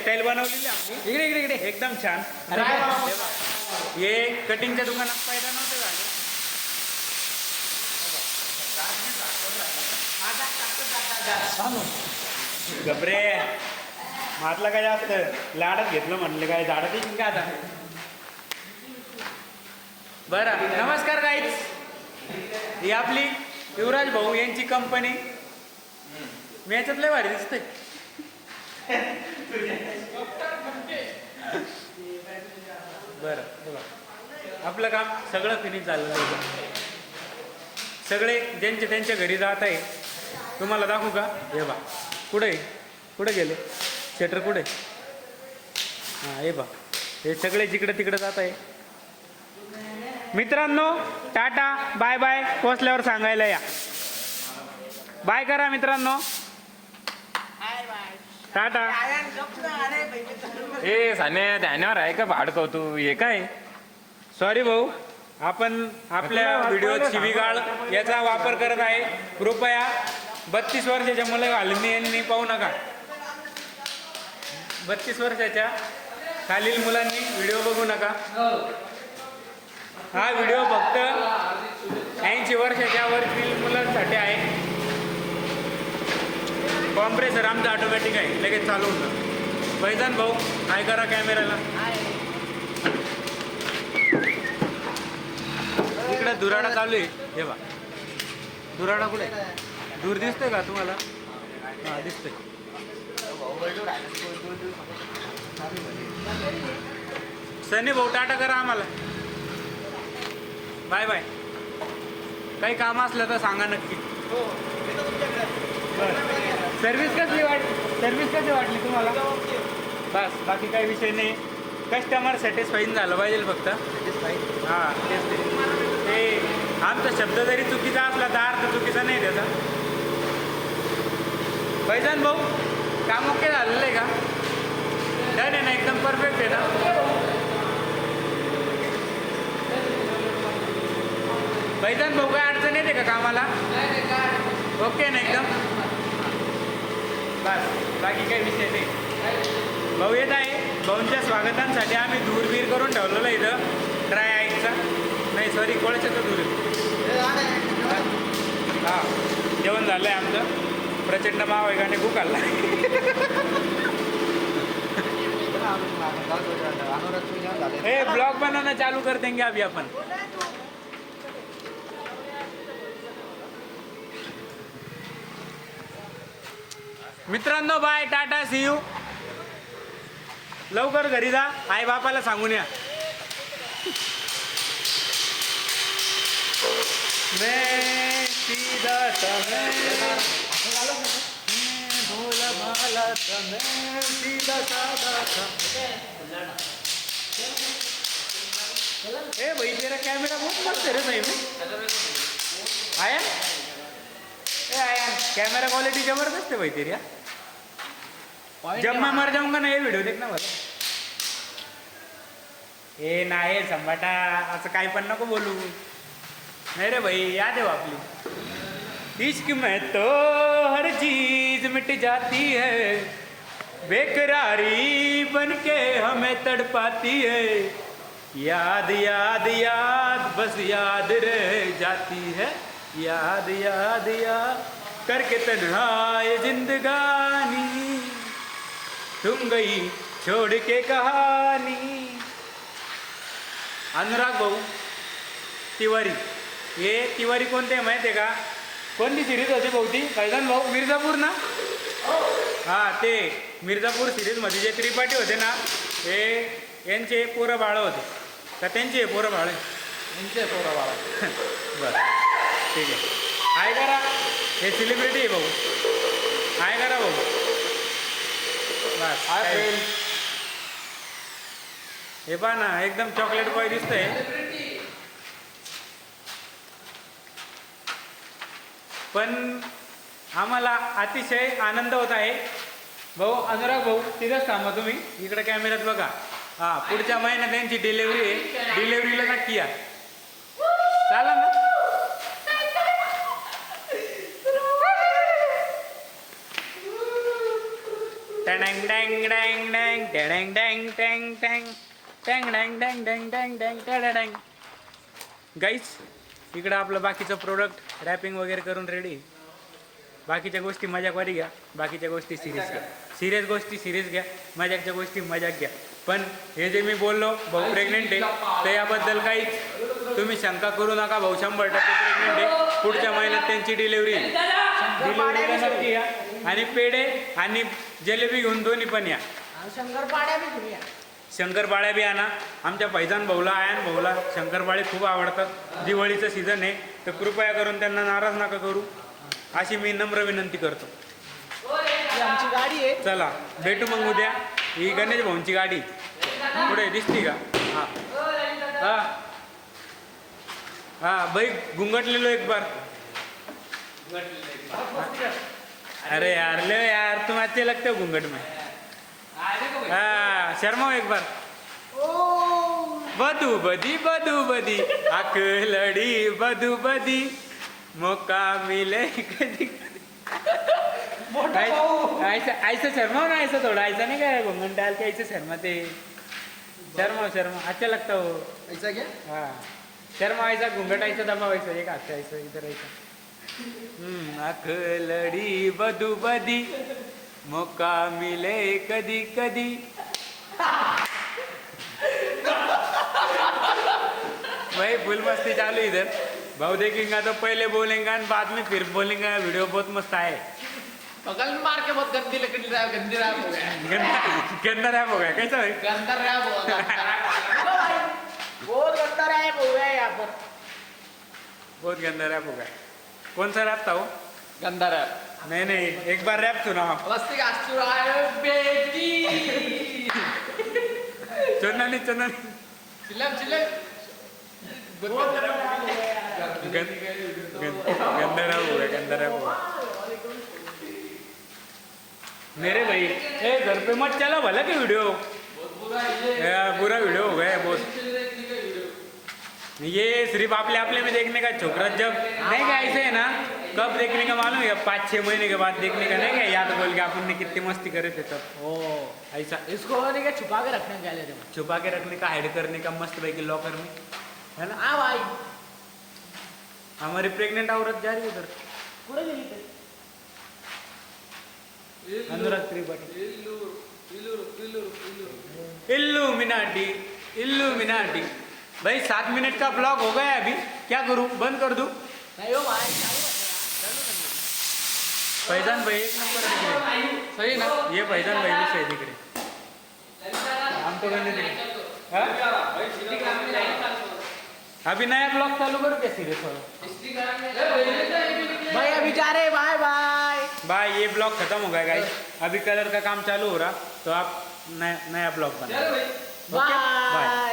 Hairstyle बनवलेली आपली. इकडे इकडे इकडे एकदम छान. अरे हे बघ. हे कटिंगच्या दुकानात पैदा नव्हते झाले. गबरे मातला काय जास्त लाडच घेतलं म्हणले काय झाडात येईल का आता. बरं नमस्कार गाईज. ही आपली युवराज भाऊ यांची कंपनी. मी याच्यात लय भारी दिसते. बरं आपलं काम सगळं फिनिश झालेलं आहे. सगळे ज्यांचे त्यांच्या घरी जात आहे. तुम्हाला दाखवू का? हे बा कुठे कुठे गेले शटर कुठे? हां हे बा हे सगळे जिकडे तिकडे जात आहे. मित्रांनो टाटा बाय बाय. पोचल्यावर सांगायला या. बाय करा मित्रांनो. टाटा. ए साने ध्यानावर आहे का भाडकव तू हे काय? सॉरी भाऊ आपण आपल्या व्हिडिओत शिवीगाळ याचा वापर करत आहे. कृपया 32 वर्षाच्या मुलं यांनी पाहू नका. 32 वर्षाच्या खालील मुलांनी व्हिडिओ बघू नका. हा व्हिडिओ फक्त 80 वर्षाच्या वरील मुलांसाठी आहे. कॉम्प्रेसर आमचं ऑटोमॅटिक आहे. लगेच चालू होतं. फैजान भाऊ काय करा कॅमेराला. इकडे दुराडा चालू आहे. हे बा दुराडा कुठे दूर दिसतोय का तुम्हाला? हां दिसतोय. सनी भाऊ टाटा करा आम्हाला. Bye bye. काही काम असलं तर सांगा नक्की. सर्विस कशी वाटली तुम्हाला? बस बाकी काही विषय नाही. कस्टमर सॅटिस्फाईन झालं पाहिजे फक्त. हां तेच ते आमचा शब्द जरी चुकीचा असला तर अर्थ चुकीचा नाही त्याचा. फैजान भाऊ काम ओके झालेलं आहे का? डन आहे ना? एकदम परफेक्ट आहे ना? फैजान भाऊ काय अडचण येते का कामाला? ओके ना एकदम? बस बाकी काही विषय नाही. भाऊ येत आहे. भाऊंच्या स्वागतांसाठी आम्ही दूरबीर करून ठेवलेलं इथं ड्राय आईचा नाही सॉरी कोळशाचं दूर. हां जेवण झालं आहे आमचं. प्रचंड महावेगाने भूक आला. हे ब्लॉग बनाना चालू कर देंगे अभी अपन. मित्रांनो बाय टाटा सी यू. लवकर घरी जा. आई बापाला सांगून या. मैं सीधा भोला भाला मैं सीधा साधा था. ए भाई तेरा कैमरा बहुत मस्त है रे सही में. आया ए आया कैमरा क्वालिटी जबरदस्त है भाई तेरी. जब मैं मर जाऊंगा ना ये व्हिडिओ देखना मला. ए नाही संभाटा असं काही पण नको बोलू. नहीं रे भाई याद है वो आपली. इश्क में तो हर चीज मिट जाती है. बेकरारी बन के हमें तड़पाती है. याद याद याद बस याद रह जाती है. याद याद याद करके तन्हा ये जिंदगानी तुम गई छोड़ के कहानी. अनुराग भाऊ तिवारी. हे तिवारी कोणते माहिती आहे का? कोणती सिरीज होती भाऊ ती? फैजान भाऊ मिर्झापूर ना? हां ते मिर्झापूर सिरीजमध्ये जे त्रिपाठी होते ना हे यांचे पोरं बाळं होते का? त्यांचे पोरं बाळं यांचे पोरं बाळं. बरं ठीक आहे. हाय करा. हे सेलिब्रिटी आहे भाऊ. हाय करा भाऊ. बस हे पहा ना एकदम चॉकलेट बॉय दिसतंय. पण आम्हाला अतिशय आनंद होत आहे. भाऊ अनुराग भाऊ तिथंच थांबा तुम्ही. इकडे कॅमेऱ्यात बघा. हां पुढच्या महिन्यात त्यांची डिलेवरी आहे. डिलेवरीला नक्की या. चालेल ना? टँग डँग डँग डँग टँग डँग टँग टँग टँग डँग डँग डँग डँग डँग टँग गाईस इकडं आपलं बाकीचं प्रोडक्ट रॅपिंग वगैरे करून रेडी. बाकीच्या गोष्टी मजाकवारी घ्या, बाकीच्या गोष्टी सिरियस घ्या. सिरियस गोष्टी सिरियस घ्या, मजाकच्या गोष्टी मजाक घ्या. पण हे जे मी बोललो भाऊ प्रेग्नेंट आहे तर याबद्दल काहीच तुम्ही शंका करू नका. भाऊ 100% प्रेग्नेंट आहे. पुढच्या महिन्यात त्यांची डिलिव्हरी नक्की या. आणि पेढे आणि जिलेबी घेऊन दोन्ही पण या. शंकरपाड्या बी घेऊन या. शंकरपाळ्या बी आणा. आमच्या फैजान भाऊला आयन भाऊला शंकरपाळे खूप आवडतात. दिवाळीचं सीझन आहे तर कृपया करून त्यांना नाराज नका करू अशी मी नम्र विनंती करतो. ही आमची गाडी आहे. चला भेटू मग उद्या. ही गणेश भाऊंची गाडी पुढे दिसती का? हा हा हा भाई घुंगटलेलो एक बार. अरे यार ले यार तुम अच्छे लगते हो घूंघट में. हाँ शर्मा एक बार. बदू बदी आंख लड़ी बदू बदी मौका मिले कधी. ऐसा ऐसा शर्मा ना ऐसा थोड़ा ऐसा नहीं क्या घूंघट डाल के ऐसे शर्माते. शर्मा शर्मा अच्छा लगता हो. ऐसा क्या? हाँ शर्मा ऐसा घूंघट ऐसा दबा वैसा एक हाथ से ऐसा इधर ऐसा. आंख लड़ी बदू बदी मौका मिले कदी कदी. भाई फुल मस्ती चालू इधर. भाऊ देखेंगे तो पहले बोलेंगे और बाद में फिर बोलेंगे. वीडियो बहुत मस्त आए. बगल में मार के बहुत गंदी लकड़ी रहा, गंदी रैप हो गया. गंदा रैप हो गया कैसा भाई? गंदा रैप हो गया. बहुत गंदा रैप हो गया यहाँ पर. बहुत गंदा रैप हो गया. कौन सा रैप था वो? गंदा रैप. नहीं नहीं एक बार रैप सुनाओ. मस्ती का बेटी. चुनानी चुनानी चिल्लम चिल्लम. गंदा रैप हो गया. गंदा रैप हो गया मेरे भाई. ए घर पे मत चला भला कि वीडियो. बुरा वीडियो हो गया बहुत. ये सिर्फ आपले आपले में देखने का छोकरा जब नहीं क्या ऐसे है ना कब देखने का मालूम है? 5-6 महीने के बाद देखने का नहीं क्या? याद बोल के अपन ने कितनी मस्ती करे थे तब. ओ ऐसा इसको होने का छुपा के रखने क्या ले रहे हो? छुपा के रखने का हाइड करने का मस्त भाई के लॉकर में है ना. हाँ भाई. हमारी प्रेग्नेंट औरत जा रही है उधर. पुढे गेली ते. अनुराग त्रिपाठी. इल्लुमिनाटी इल्लुमिनाटी. भाई 7 मिनट का ब्लॉग हो गया अभी. क्या करूं बंद कर दूं? नाही हो भाई. चालू फैजान भाई एक नंबर दिख रहे. सही ना. ये फैजान भाई भी सही दिख रहे. हम तो गंदे दिख रहे. हाँ? अभी नया ब्लॉग चालू करो क्या सीरियस वाला? भाई अभी जा रहे. Bye bye. भाई ये ब्लॉग खत्म हो गया गाइस. अभी कलर का काम चालू हो रहा तो आप नया ब्लॉग बना. बाय.